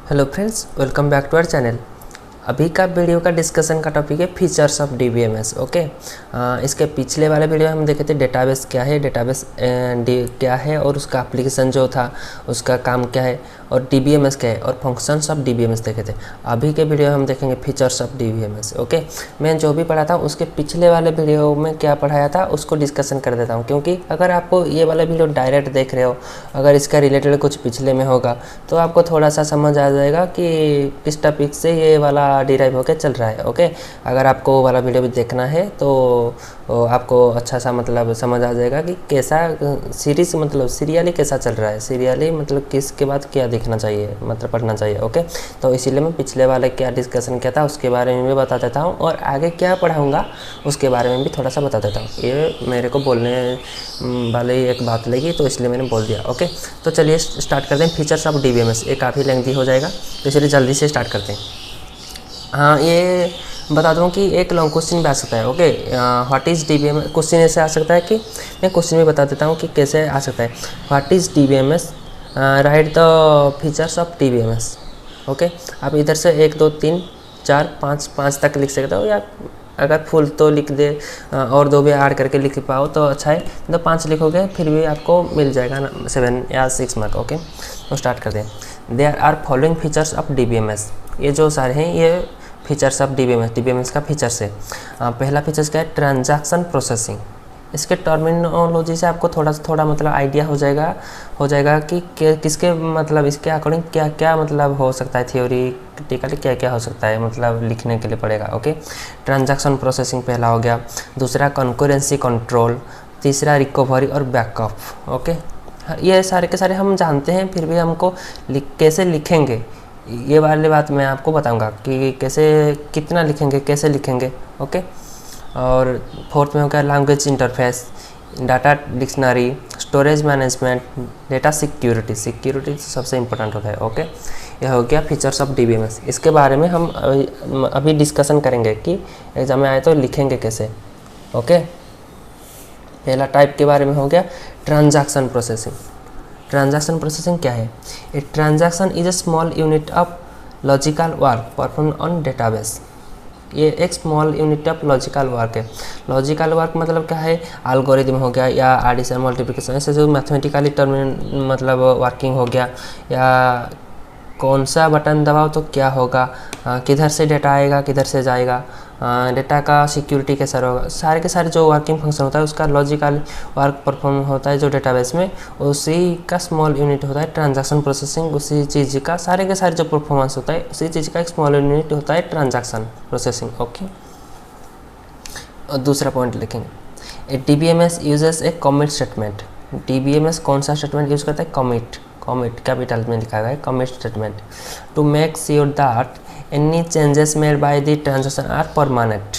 Hello friends, welcome back to our channel. अभी का video का डिस्कशन का टॉपिक है फीचर्स ऑफ डीबीएमएस। ओके, इसके पिछले वाले वीडियो में हम देखे थे डेटाबेस क्या है, डेटाबेस क्या है और उसका एप्लीकेशन जो था उसका काम क्या है, और डीबीएमएस क्या है और फंक्शंस ऑफ डीबीएमएस देखे थे। अभी के वीडियो में हम देखेंगे फीचर्स ऑफ डीबीएमएस। ओके, मैं जो भी पढ़ा था उसके पिछले वाले वीडियो में क्या पढ़ाया था उसको डिस्कशन कर देता हूँ, क्योंकि अगर आपको ये वाला वीडियो डायरेक्ट देख रहे हो, अगर इसका रिलेटेड कुछ पिछले में होगा तो आपको थोड़ा सा समझ आ जाएगा कि किस टॉपिक से ये वाला डिराइव होकर चल रहा है। ओके, अगर आपको वो वाला वीडियो भी देखना है तो आपको अच्छा सा मतलब समझ आ जाएगा कि कैसा सीरीज मतलब सीरियली कैसा चल रहा है, सीरियली मतलब किसके बाद क्या देखना चाहिए, मतलब पढ़ना चाहिए। ओके, तो इसीलिए मैं पिछले वाले क्या डिस्कशन किया था उसके बारे में भी बता देता हूँ, और आगे क्या पढ़ाऊँगा उसके बारे में भी थोड़ा सा बता देता हूँ। ये मेरे को बोलने वाली एक बात लगी तो इसलिए मैंने बोल दिया। ओके, तो चलिए स्टार्ट करते हैं फीचर्स ऑफ डीबीएमएस। ये काफ़ी लेंथी हो जाएगा तो इसलिए जल्दी से स्टार्ट करते हैं। हाँ, ये बता दूँ कि एक लॉन्ग क्वेश्चन भी आ सकता है। Okay, what is DBMS question ऐसे आ सकता है कि मैं क्वेश्चन भी बता देता हूँ कि कैसे आ सकता है। What is DBMS, right the features of DBMS. Okay, आप इधर से 1 2 3 4 5 तक लिख सकते हो, या अगर फुल तो लिख दे और 2 भी ऐड करके लिख पाओ तो अच्छा है, तो 5 लिखोगे फिर भी आपको मिल जाएगा ना 7 या 6 मार्क। ओके, तो स्टार्ट करते हैं। There are following features of DBMS. ये जो सारे हैं ये फीचर्स ऑफ डीबीएमएस का फीचर्स है। पहला फीचर्स क्या है, ट्रांजैक्शन प्रोसेसिंग। इसके टर्मिनोलॉजी से आपको थोड़ा मतलब आइडिया हो जाएगा कि किसके मतलब इसके अकॉर्डिंग क्या क्या मतलब हो सकता है, थियोरीटिकली क्या क्या हो सकता है, मतलब लिखने के लिए पड़ेगा। ओके, ट्रांजैक्शन प्रोसेसिंग पहला हो गया। दूसरा कंकरेंसी कंट्रोल। तीसरा रिकवरी और बैकअप। ओके, ये सारे के सारे हम जानते हैं, फिर भी हमको कैसे लिखेंगे ये वाली बात मैं आपको बताऊंगा कि कैसे कितना लिखेंगे, कैसे लिखेंगे। ओके, और फोर्थ में हो गया language interface, data dictionary, storage management, data security सबसे इम्पोर्टेंट होता है। ओके, यह हो गया फीचर्स ऑफ डीबीएमएस। इसके बारे में हम अभी डिस्कशन करेंगे कि एग्जाम में आए तो लिखेंगे कैसे। ओके, पहला टाइप के बारे में हो गया ट्रांजैक्शन प्रोसेसिंग। ट्रांजैक्शन प्रोसेसिंग क्या है? A transaction is a small unit of logical work perform on database. ये एक small unit of logical work है। लॉजिकल वर्क मतलब क्या है, एल्गोरिथम हो गया या एडिशन मल्टीप्लिकेशन, ऐसे जो मैथमेटिकली टर्म मतलब वर्किंग हो गया, या कौन सा बटन दबाओ तो क्या होगा, किधर से डेटा आएगा किधर से जाएगा, डेटा का सिक्योरिटी कैसा होगा, सारे के सारे जो वर्किंग फंक्शन होता है उसका लॉजिकल वर्क परफॉर्म होता है जो डेटाबेस में, उसी का स्मॉल यूनिट होता है ट्रांजैक्शन प्रोसेसिंग। उसी चीज़ का सारे के सारे जो परफॉर्मेंस होता है उसी चीज़ का एक स्मॉल यूनिट होता है ट्रांजैक्शन प्रोसेसिंग। ओके, और दूसरा पॉइंट लिखेंगे, ए डीबीएमएस यूजेस ए कमिट स्टेटमेंट। डीबीएमएस कौन सा स्टेटमेंट यूज़ करता है? कमिट कैपिटल में लिखा गया है, commit statement, to make sure that any changes made by the transaction are permanent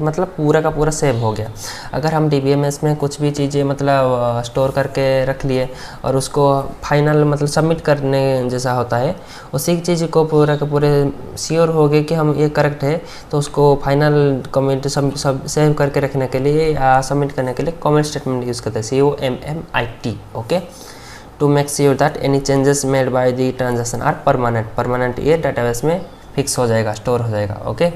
मतलब पूरा का पूरा सेव हो गया। अगर हम डीबीएमएस में कुछ भी चीज़ें मतलब स्टोर करके रख लिए और उसको फाइनल मतलब सबमिट करने जैसा होता है, उसी चीज़ को पूरा के पूरे श्योर हो गए कि हम ये करेक्ट है, तो उसको फाइनल कमेंट सब सेव करके रखने के लिए या सबमिट करने के लिए कमेंट स्टेटमेंट यूज़ करते हैं, COMMIT। Okay, to make sure that any changes made by the transaction are permanent ये डाटाबेस में फिक्स हो जाएगा, स्टोर हो जाएगा। ओके,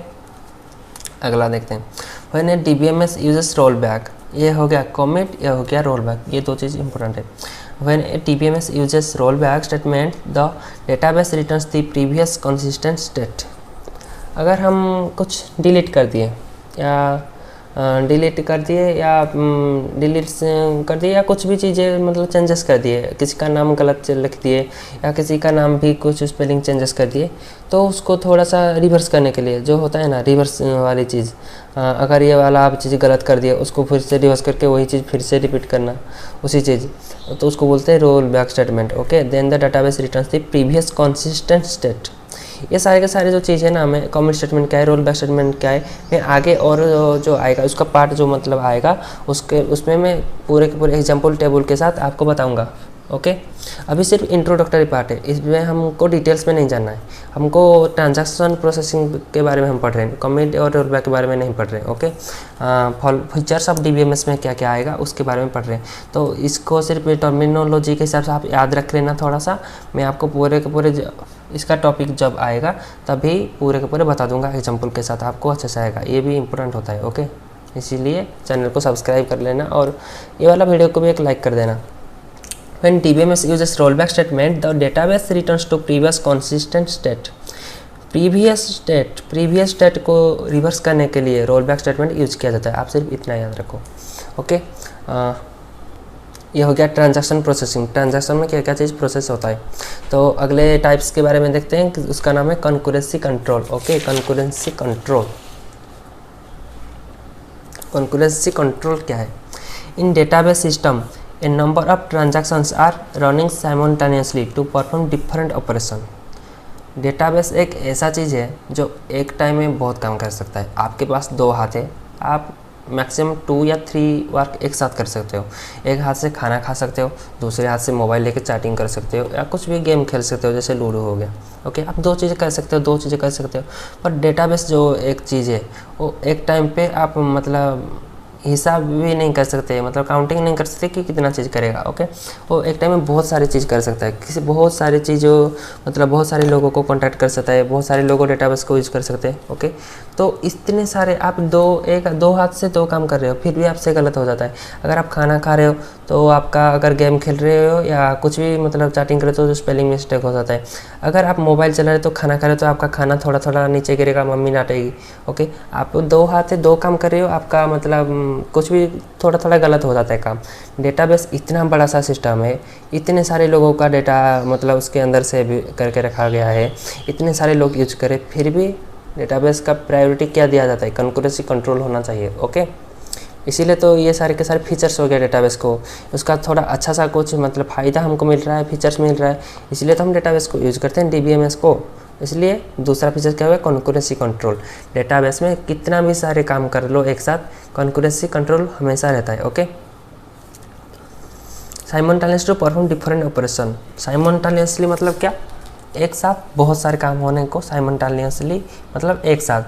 अगला देखते हैं, when a DBMS uses roll back. ये हो गया कमिट, ये हो गया रोल बैक, ये दो चीज़ इंपॉर्टेंट है। When a DBMS uses roll back statement the database returns the previous consistent state. अगर हम कुछ डिलीट कर दिए या डिलीट कर दिए या कुछ भी चीज़ें मतलब चेंजेस कर दिए, किसी का नाम गलत लिख दिए या किसी का नाम भी कुछ स्पेलिंग चेंजेस कर दिए, तो उसको थोड़ा सा रिवर्स करने के लिए जो होता है ना रिवर्स वाली चीज़, अगर ये वाला आप चीज़ गलत कर दिए उसको फिर से रिवर्स करके वही चीज़ फिर से रिपीट करना उसी चीज़, तो उसको बोलते हैं roll back statement. Okay, then the database returns the previous consistent state. ये सारे के सारे जो चीज़ है ना, हमें कमिट स्टेटमेंट क्या है, रोल बैक स्टेटमेंट क्या है, मैं आगे और जो आएगा उसका पार्ट जो मतलब आएगा उसमें मैं पूरे के पूरे एग्जाम्पल टेबल के साथ आपको बताऊंगा। ओके। अभी सिर्फ इंट्रोडक्टरी पार्ट है, इसमें हमको डिटेल्स में नहीं जानना है, हमको ट्रांजैक्शन प्रोसेसिंग के बारे में हम पढ़ रहे हैं, कमिट और रोलबैक के बारे में नहीं पढ़ रहे हैं। ओके, फीचर्स ऑफ डीबीएमएस में क्या क्या आएगा उसके बारे में पढ़ रहे हैं। तो इसको सिर्फ टर्मिनोलॉजी के हिसाब से आप याद रख लेना थोड़ा सा, मैं आपको पूरे के पूरे इसका टॉपिक जब आएगा तभी पूरे के पूरे बता दूंगा एग्जाम्पल के साथ, आपको अच्छे से आएगा, ये भी इंपॉर्टेंट होता है। ओके, इसीलिए चैनल को सब्सक्राइब कर लेना और ये वाला वीडियो को भी एक लाइक कर देना। When DBMS uses rollback statement, the database returns to previous consistent state. previous state को रिवर्स करने के लिए रोलबैक स्टेटमेंट यूज किया जाता है, आप सिर्फ इतना याद रखो। ओके, ये हो गया ट्रांजैक्शन प्रोसेसिंग। ट्रांजैक्शन में क्या क्या चीज़ प्रोसेस होता है। तो अगले टाइप्स के बारे में देखते हैं कि उसका नाम है concurrency control. Okay, concurrency control. Concurrency control क्या है? In database system a number of transactions are running simultaneously to perform different operation। Database एक ऐसा चीज़ है जो एक टाइम में बहुत काम कर सकता है। आपके पास 2 हाथ है, आप मैक्सिमम 2 या 3 वर्क एक साथ कर सकते हो। एक हाथ से खाना खा सकते हो, दूसरे हाथ से मोबाइल लेके चैटिंग कर सकते हो या कुछ भी गेम खेल सकते हो, जैसे लूडो हो गया। ओके, आप 2 चीज़ें कर सकते हो, 2 चीज़ें कर सकते हो। पर डेटाबेस जो एक चीज़ है वो एक टाइम पे आप मतलब हिसाब भी नहीं कर सकते, मतलब काउंटिंग नहीं कर सकते कि कितना चीज़ करेगा। ओके, वो एक टाइम में बहुत सारी चीज़ कर सकता है, किसी बहुत सारी चीज़ों मतलब बहुत सारे लोगों को कांटेक्ट कर सकता है, बहुत सारे लोगों डेटाबेस को यूज़ कर सकते हैं। ओके, तो इतने सारे आप 2 हाथ से 2 काम कर रहे हो, फिर भी आपसे गलत हो जाता है। अगर आप खाना खा रहे हो तो आपका, अगर गेम खेल रहे हो या कुछ भी मतलब चैटिंग कर रहे हो तो स्पेलिंग मिस्टेक हो जाता है। अगर आप मोबाइल चला रहे हो तो खाना खा रहे हो तो आपका खाना थोड़ा थोड़ा नीचे गिरेगा, मम्मी डांटेगी। ओके, आप 2 हाथ से 2 काम कर रहे हो, आपका मतलब कुछ भी थोड़ा थोड़ा गलत हो जाता है काम। डेटाबेस इतना बड़ा सा सिस्टम है, इतने सारे लोगों का डेटा मतलब उसके अंदर से भी करके रखा गया है, इतने सारे लोग यूज करें, फिर भी डेटाबेस का प्रायोरिटी क्या दिया जाता है? कॉन्करेंसी कंट्रोल होना चाहिए। ओके, इसीलिए तो ये सारे के सारे फीचर्स हो गए डेटाबेस को, उसका थोड़ा अच्छा सा कुछ मतलब फ़ायदा हमको मिल रहा है, फीचर्स मिल रहा है, इसलिए तो हम डेटाबेस को यूज़ करते हैं, डीबीएमएस को। इसलिए दूसरा फीचर क्या हुआ? Concurrency control. डेटाबेस में कितना भी सारे काम कर लो एक साथ, कॉन्करेंसी कंट्रोल हमेशा रहता है। Okay, simultaneous to perform different operation. Simultaneously मतलब क्या? एक साथ बहुत सारे काम होने को साइमल्टेनियसली मतलब एक साथ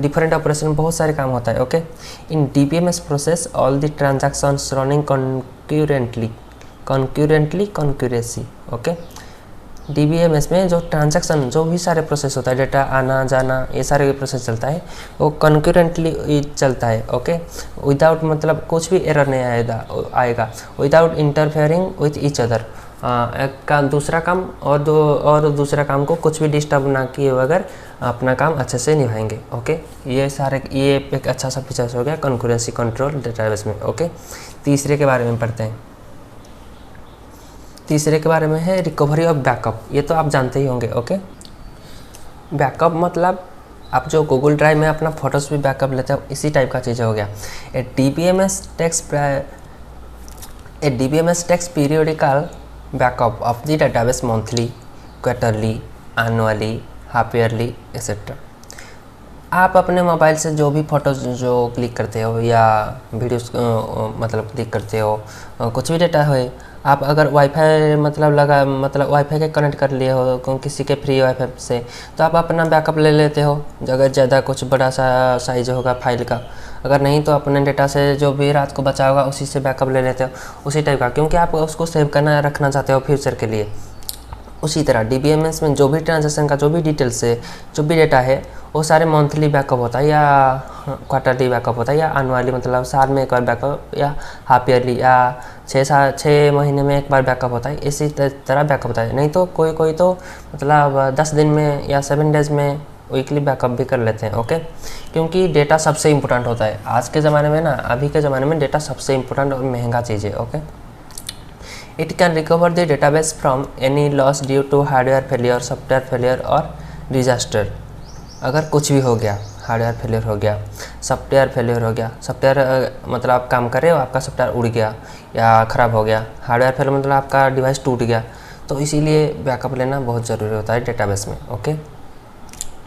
डिफरेंट ऑपरेशन में बहुत सारे काम होता है। Okay, in DBMS process all the transactions running concurrency. Okay, DBMS में जो ट्रांजैक्शन जो भी सारे प्रोसेस होता है, डेटा आना जाना, ये सारे प्रोसेस चलता है, वो कॉन्करेंटली चलता है। ओके, विदाउट मतलब कुछ भी एरर नहीं आएगा, without interfering with each other. एक का दूसरा काम और दूसरा काम को कुछ भी डिस्टर्ब ना किए बगैर अपना काम अच्छे से निभाएंगे। ओके, ये एक अच्छा सा फीचर्स हो गया कॉन्करेंसी कंट्रोल डेटाबेस में। ओके, तीसरे के बारे में पढ़ते हैं। तीसरे के बारे में है रिकवरी ऑफ बैकअप। ये तो आप जानते ही होंगे। ओके, बैकअप मतलब आप जो गूगल ड्राइव में अपना फोटोज़ भी बैकअप लेते हो, इसी टाइप का चीज़ हो गया। A DBMS takes periodical backup of the database monthly, quarterly, annually, half yearly etcetera. आप अपने मोबाइल से जो भी फ़ोटोज़ जो क्लिक करते हो या वीडियोस मतलब क्लिक करते हो, कुछ भी डेटा है, आप अगर वाईफाई मतलब वाईफाई के कनेक्ट कर लिए हो किसी के फ्री वाईफाई से, तो आप अपना बैकअप ले लेते हो। अगर ज़्यादा कुछ बड़ा सा साइज होगा फाइल का, अगर नहीं तो अपने डेटा से जो भी रात को बचा होगा उसी से बैकअप ले लेते हो, उसी टाइप का, क्योंकि आप उसको सेव करना रखना चाहते हो फ्यूचर के लिए। उसी तरह डीबीएमएस में जो भी ट्रांजैक्शन का जो भी डिटेल्स है, जो भी डेटा है, वो सारे मंथली बैकअप होता है या क्वार्टरली बैकअप होता है या एनुअली मतलब साल में एक बार बैकअप, या हाफ ईयरली या 6 महीने में एक बार बैकअप होता है। इसी तरह बैकअप होता है। नहीं तो कोई तो मतलब 10 दिन में या 7 डेज़ में वीकली बैकअप भी कर लेते हैं। ओके, क्योंकि डेटा सबसे इम्पोर्टेंट होता है आज के ज़माने में ना, अभी के ज़माने में डेटा सबसे इम्पोर्टेंट और महंगा चीज़ है। Okay, it can recover the database from any loss due to hardware failure, software failure और डिजास्टर। अगर कुछ भी हो गया, हार्डवेयर फेलियर हो गया, सॉफ्टवेयर फेलियर हो गया, सॉफ्टवेयर मतलब आप काम कर रहे हो, आपका सॉफ्टवेयर उड़ गया या ख़राब हो गया, हार्डवेयर फेलियर मतलब आपका डिवाइस टूट गया, तो इसीलिए बैकअप लेना बहुत ज़रूरी होता है डेटाबेस में। ओके,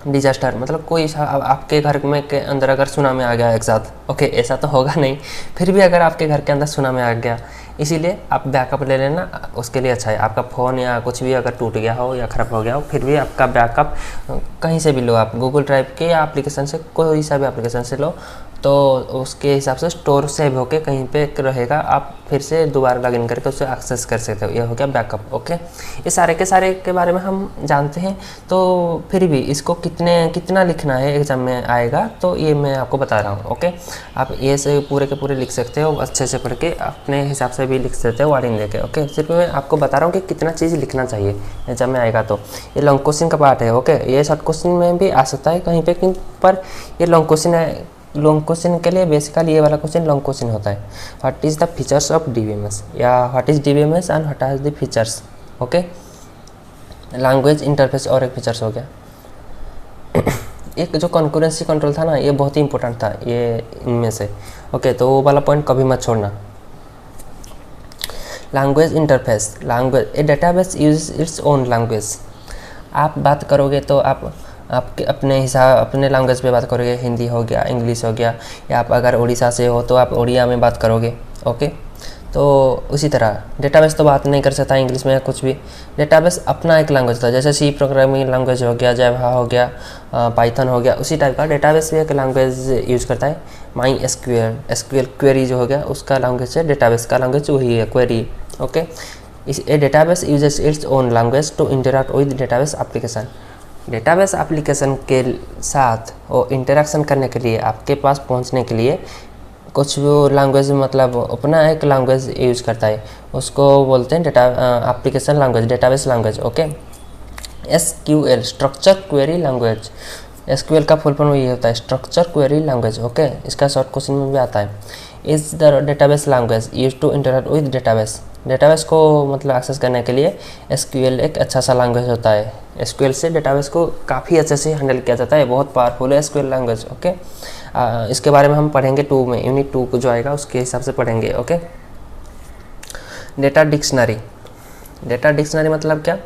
डिजास्टर मतलब कोई आपके घर में के अंदर अगर सुनामी आ गया एक साथ, ओके ऐसा तो होगा नहीं, फिर भी अगर आपके घर के अंदर सुनामी आ गया इसीलिए आप बैकअप ले लेना, उसके लिए अच्छा है। आपका फ़ोन या कुछ भी अगर टूट गया हो या ख़राब हो गया हो, फिर भी आपका बैकअप कहीं से भी लो, आप गूगल ड्राइव के या एप्लीकेशन से, कोई सा भी एप्लीकेशन से लो, तो उसके हिसाब से स्टोर सेव होके कहीं पे रहेगा, आप फिर से दोबारा लॉगिन करके उसे एक्सेस कर सकते हो। यह हो गया बैकअप। ओके, ये सारे के सारे के बारे में हम जानते हैं। तो फिर भी इसको कितना लिखना है एग्ज़ाम में आएगा, तो ये मैं आपको बता रहा हूँ। ओके, आप ये से पूरे के पूरे लिख सकते हो, अच्छे से पढ़ के अपने हिसाब से भी लिख सकते हो वार्डिंग लेके। ओके, सिर्फ मैं आपको बता रहा हूँ कि कितना चीज़ लिखना चाहिए एग्जाम में आएगा। तो ये लॉन्ग क्वेश्चन का पार्ट है। ओके, ये शॉर्ट क्वेश्चन में भी आ सकता है कहीं पे, पर ये लॉन्ग क्वेश्चन है। लॉन्ग क्वेश्चन के लिए बेसिकली ये वाला क्वेश्चन लॉन्ग क्वेश्चन होता है। What is the features of DBMS, या what is DBMS and what are the features. Okay, language interface और एक फीचर्स हो गया। एक जो कॉन्करेंसी कंट्रोल था ना, ये बहुत ही इंपॉर्टेंट था ये इनमें से। ओके, तो वो वाला पॉइंट कभी मत छोड़ना। Language interface, language a database use its own language. आप बात करोगे तो आपके अपने हिसाब, अपने लैंग्वेज पे बात करोगे, हिंदी हो गया, इंग्लिश हो गया, या आप अगर उड़ीसा से हो तो आप उड़िया में बात करोगे। ओके, तो उसी तरह डेटाबेस तो बात नहीं कर सकता इंग्लिश में या कुछ भी। डेटाबेस अपना एक लैंग्वेज होता है, जैसे सी प्रोग्रामिंग लैंग्वेज हो गया, जावा हो गया, पाइथन हो गया, उसी टाइप का डेटाबेस भी एक लैंग्वेज यूज करता है। माई एसक्यूएल क्वेरी जो हो गया, उसका लैंग्वेज है, डेटाबेस का लैंग्वेज वही है, query. Okay, a database uses its own language to interact with database application. Database application के साथ और इंटरेक्शन करने के लिए, आपके पास पहुंचने के लिए कुछ वो लैंग्वेज, मतलब अपना एक लैंग्वेज यूज करता है, उसको बोलते हैं data application language, database language. Okay, SQL structure query language, SQL का फुल फॉर्म ये होता है स्ट्रक्चर क्वेरी लैंग्वेज। ओके, इसका शॉर्ट क्वेश्चन में भी आता है। Is the database language use to interact with database. Database को मतलब एक्सेस करने के लिए एसक्यूएल एक अच्छा सा लैंग्वेज होता है। एसक्यूएल से डेटाबेस को काफ़ी अच्छे से हैंडल किया जाता है, बहुत पावरफुल है एसक्यूएल लैंग्वेज। ओके, इसके बारे में हम पढ़ेंगे 2 में, यूनिट 2 को जो आएगा उसके हिसाब से पढ़ेंगे। Okay, data dictionary. Data dictionary मतलब क्या?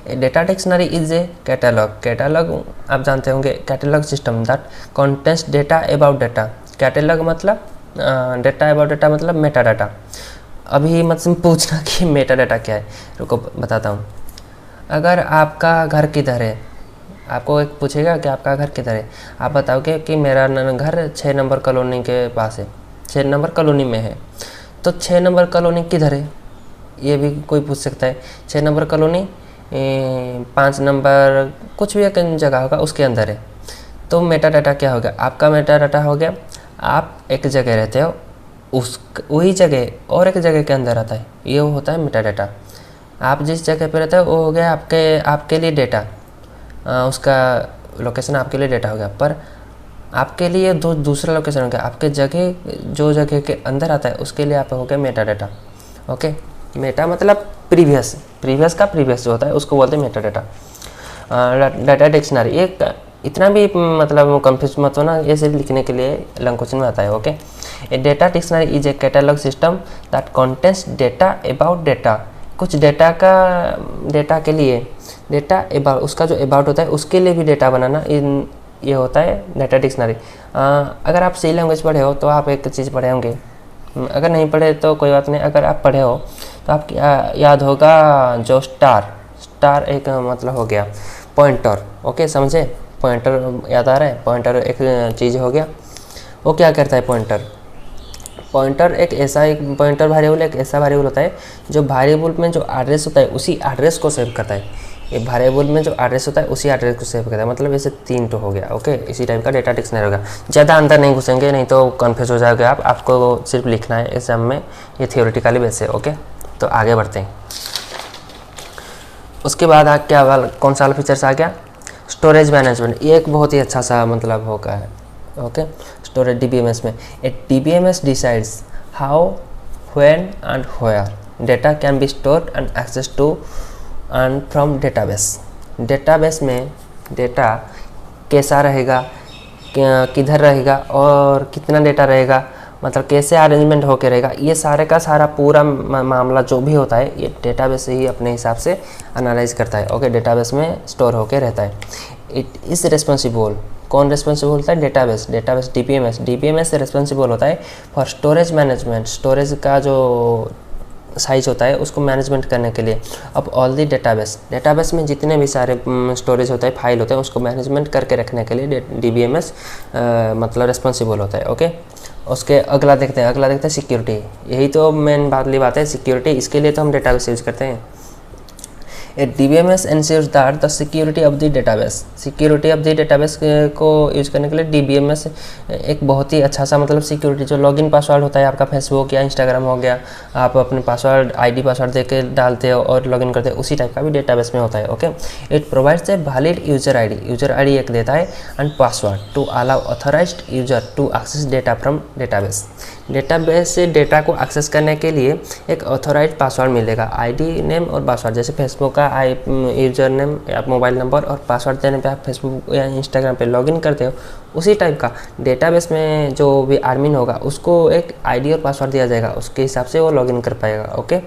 Data dictionary is a catalogue. Catalogue आप जानते होंगे, catalogue system that contains data about data. Catalogue मतलब डेटा अबाउट डेटा मतलब मेटा डाटा। अभी मतलब पूछना कि मेटा डाटा क्या है, रुको बताता हूँ। अगर आपका घर किधर है, आपको एक पूछेगा कि आपका घर किधर है, आप बताओगे कि मेरा घर 6 नंबर कॉलोनी के पास है, 6 नंबर कॉलोनी में है। तो 6 नंबर कॉलोनी किधर है ये भी कोई पूछ सकता है। 6 नंबर कॉलोनी 5 नंबर कुछ भी एक जगह होगा उसके अंदर है। तो मेटा डाटा क्या होगा? आपका मेटा डाटा हो गया, आप एक जगह रहते हो, उस वही जगह और एक जगह के अंदर आता है, ये होता है मेटा डाटा। आप जिस जगह पे रहते हो वो हो गया आपके लिए डेटा, उसका लोकेशन आपके लिए डेटा हो गया। पर आपके लिए दूसरा लोकेशन हो गया, आपके जगह जो जगह के अंदर आता है उसके लिए आप हो गया मेटा डाटा। ओके, मेटा मतलब प्रीवियस का प्रीवियस जो होता है उसको बोलते हैं मेटा डाटा। डाटा डिक्शनरी, एक इतना भी मतलब कंफ्यूज मत होना, ये सिर्फ लिखने के लिए लॉन्ग क्वेश्चन में आता है। Okay, A data dictionary is a catalogue system that contains data about data. कुछ डेटा के लिए डेटा अबाउट, उसका जो अबाउट होता है उसके लिए भी डेटा बनाना, ये होता है डेटा डिक्शनरी। अगर आप सी लैंग्वेज पढ़े हो तो आप एक चीज़ पढ़े होंगे, अगर नहीं पढ़े तो कोई बात नहीं। अगर आप पढ़े हो तो आपको याद होगा जो स्टार एक मतलब हो गया पॉइंटर। ओके, समझे? पॉइंटर याद आ रहा है? पॉइंटर एक चीज़ हो गया, वो क्या करता है? पॉइंटर एक पॉइंटर वेरिएबल एक ऐसा वेरिएबल होता है जो वेरिएबल में जो एड्रेस होता है उसी एड्रेस को सेव करता है। ये वेरिएबल में जो एड्रेस होता है उसी एड्रेस को सेव करता है, मतलब ऐसे 3 तो हो गया। ओके, इसी टाइप का डेटा डिक्शनरी होगा। ज़्यादा अंदर नहीं घुसेंगे, नहीं तो कन्फ्यूज हो जाओगे आपको सिर्फ लिखना है एग्जाम में, ये थियोरेटिकली बेस है। ओके, तो आगे बढ़ते हैं। उसके बाद कौन सा वाला फीचर्स आ गया? Storage management. ये एक बहुत ही अच्छा सा मतलब होगा है। ओके, स्टोरेज डीबीएमएस में a DBMS decides how, when and where data can be stored and access to and from database. Database में डेटा कैसा रहेगा, किधर रहेगा और कितना डेटा रहेगा, मतलब कैसे अरेंजमेंट होके रहेगा, ये सारे का सारा पूरा मामला जो भी होता है ये डेटाबेस ही अपने हिसाब से एनालाइज करता है। ओके, डेटाबेस में स्टोर होके रहता है। इट इज़ रिस्पॉन्सिबल, कौन रिस्पॉन्सिबल होता है? डेटाबेस डीबीएमएस से रिस्पॉन्सिबल होता है फॉर स्टोरेज मैनेजमेंट। स्टोरेज का जो साइज होता है उसको मैनेजमेंट करने के लिए। अब ऑल दी डेटाबेस में जितने भी सारे स्टोरेज होते हैं, फाइल होते हैं, उसको मैनेजमेंट करके रखने के लिए DBMS मतलब रिस्पॉन्सिबल होता है। ओके, उसके अगला देखते हैं सिक्योरिटी। यही तो मेन बात है सिक्योरिटी। इसके लिए तो हम डेटाबेस यूज करते हैं। DBMS ensures that the security of the database, security of the database को यूज़ करने के लिए DBMS एक बहुत ही अच्छा सा मतलब सिक्योरिटी, जो लॉगिन पासवर्ड होता है आपका फेसबुक या इंस्टाग्राम हो गया, आप अपने पासवर्ड ID पासवर्ड दे के डालते हो और लॉगिन करते हो, उसी टाइप का भी डेटाबेस में होता है। Okay, it provides a valid user ID एक देता है and password to allow authorized user to access data from database से डेटा को एक्सेस करने के लिए एक ऑथोराइज पासवर्ड मिलेगा। ID नेम और पासवर्ड, जैसे फेसबुक का यूजर नेम या मोबाइल नंबर और पासवर्ड देने पे आप फेसबुक या इंस्टाग्राम पे लॉगिन करते हो, उसी टाइप का डेटाबेस में जो भी एडमिन होगा उसको एक ID और पासवर्ड दिया जाएगा, उसके हिसाब से वो लॉगिन कर पाएगा। ओके,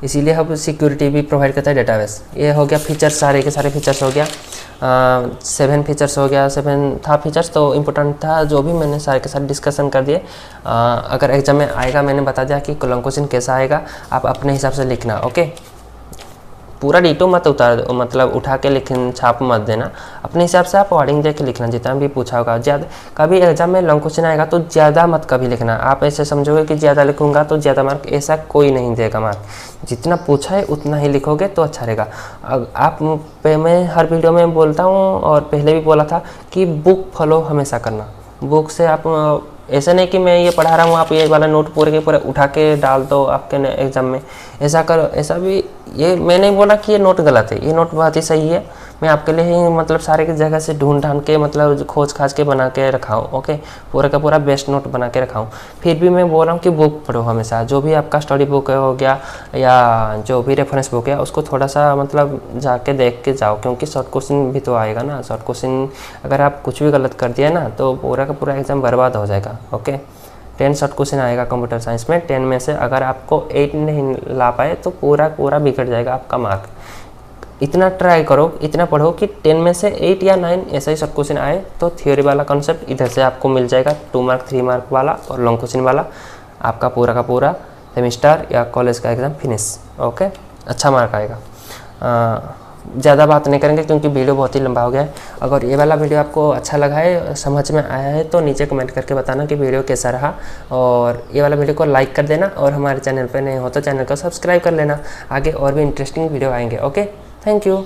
इसीलिए हम सिक्योरिटी भी प्रोवाइड करता है डेटाबेस। ये हो गया फीचर्स, सारे के सारे फीचर्स हो गया। 7 फीचर्स हो गया। 7 था फीचर्स तो इम्पोर्टेंट था, जो भी मैंने सारे के सारे डिस्कशन कर दिए। अगर एग्जाम में आएगा, मैंने बता दिया कि क्वेश्चन कैसा आएगा, आप अपने हिसाब से लिखना। ओके, पूरा डिटो मत मतलब उठा के छाप मत देना, अपने हिसाब से आप वर्डिंग दे के लिखना जितना भी पूछा होगा। ज़्यादा कभी एग्जाम में लॉन्ग क्वेश्चन आएगा तो ज़्यादा मत कभी लिखना। आप ऐसे समझोगे कि ज़्यादा लिखूंगा तो ज़्यादा मार्क, ऐसा कोई नहीं देगा मार्क। जितना पूछा है उतना ही लिखोगे तो अच्छा रहेगा। आप पे मैं हर वीडियो में बोलता हूँ और पहले भी बोला था कि बुक फॉलो हमेशा करना। बुक से आप ऐसा नहीं कि मैं ये पढ़ा रहा हूँ आप ये वाला नोट पूरे के पूरे उठा के डाल दो आपके एग्जाम में, ऐसा करो। ऐसा भी ये मैं नहीं बोला कि ये नोट गलत है, ये नोट बहुत ही सही है। मैं आपके लिए ही मतलब सारे की जगह से ढूंढ के मतलब खोज खाज के बना के रखा हूँ। ओके, पूरा का पूरा बेस्ट नोट बना के रखा हूँ। फिर भी मैं बोल रहा हूँ कि बुक पढ़ो हमेशा, जो भी आपका स्टडी बुक हो गया या जो भी रेफरेंस बुक है उसको थोड़ा सा मतलब जाके देख के जाओ, क्योंकि शॉर्ट क्वेश्चन भी तो आएगा ना। शॉर्ट क्वेश्चन अगर आप कुछ भी गलत कर दिया ना तो पूरा का पूरा एग्जाम बर्बाद हो जाएगा। ओके, 10 शॉर्ट क्वेश्चन आएगा कंप्यूटर साइंस में। 10 में से अगर आपको 8 नहीं ला पाए तो पूरा बिगड़ जाएगा आपका मार्क। इतना ट्राई करो, इतना पढ़ो कि 10 में से 8 या 9 ऐसा ही शॉर्ट क्वेश्चन आए तो थ्योरी वाला कॉन्सेप्ट इधर से आपको मिल जाएगा, 2 मार्क 3 मार्क वाला और लॉन्ग क्वेश्चन वाला। आपका पूरा का पूरा सेमिस्टर या कॉलेज का एग्ज़ाम फिनिश। ओके, अच्छा मार्क आएगा। ज़्यादा बात नहीं करेंगे क्योंकि वीडियो बहुत ही लंबा हो गया है। अगर ये वाला वीडियो आपको अच्छा लगा है, समझ में आया है, तो नीचे कमेंट करके बताना कि वीडियो कैसा रहा। और ये वाला वीडियो को लाइक कर देना और हमारे चैनल पर नए हो तो चैनल को सब्सक्राइब कर लेना। आगे और भी इंटरेस्टिंग वीडियो आएंगे। Okay, thank you.